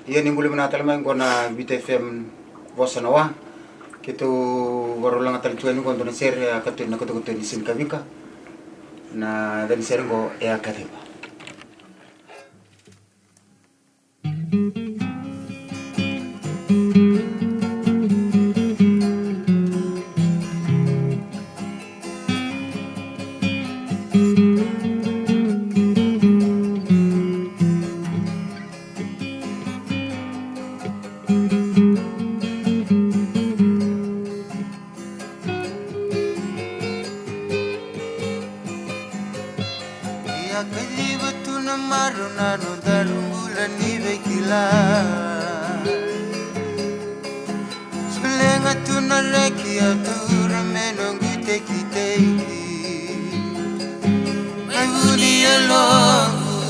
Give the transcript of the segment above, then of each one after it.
Ia ni muli menatala mai kona Bita FM vosa nawa. Kita warulang atal tuan ni kona share katun na katu ni sin kamika. Na dan share ko e akadeba. Kalibatuna marunano darumbulan ni bekila Sulenga tuna reki atura menongu teki teki Maibuni alongu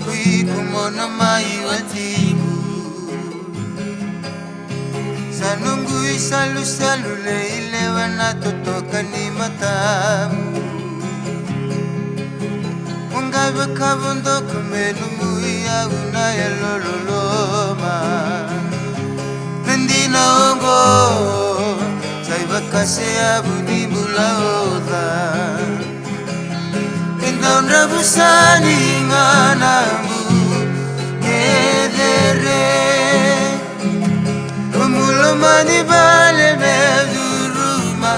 Kuiku mona mai watiku Sanungu isalu salu leile wana totoka ni matamu Mungai bakabundo kumenu muia unaya lololoma Nandina ongo Sai bakase abuni mula oda Indon rabusani nganamu Kedere Umulomani bale meduruma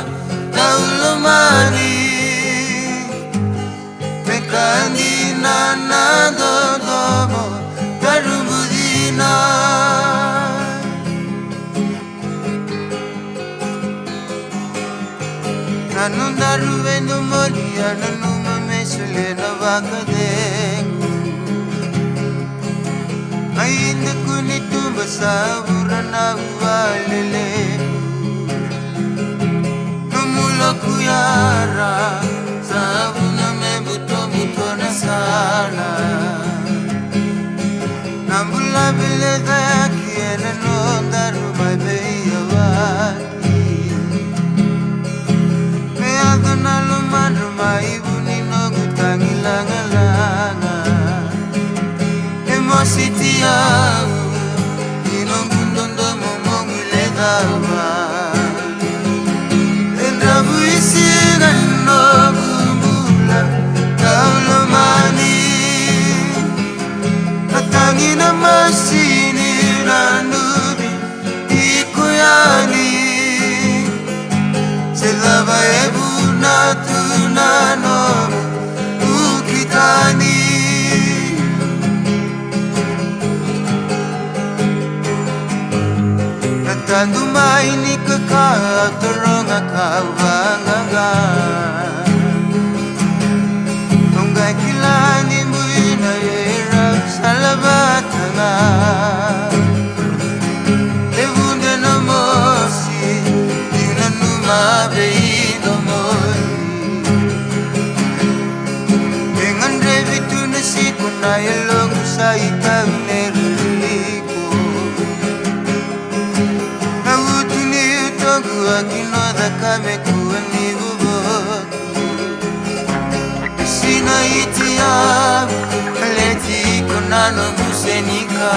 Naulomani Kandina na dodomo darumudina Nanu daruendo molia nanu mamesule na vakadengu Ainda kunitumba sabura na uvalele Numula kuyara sabuna sana Nambula bileta yaki ene nonda rumai beya waki Meado na luman rumai ibuni nogu tangi langa langa Emositi au Inongu ndondo momongu ledawa Endrabu isi ganobu Kaulomani Atangina masini ranubi Ikuyani Selava ebuna tunano Ukitani Natandu maini kekal Teronga kawangaga Kilani muina era salabatanga Levunde no mosi Dina numa beino moi Dengan revitu nasiku na elong saita uneriko Nawutuni utongu akino dakame kuani buboku Sina iti ya Aleti konano musenika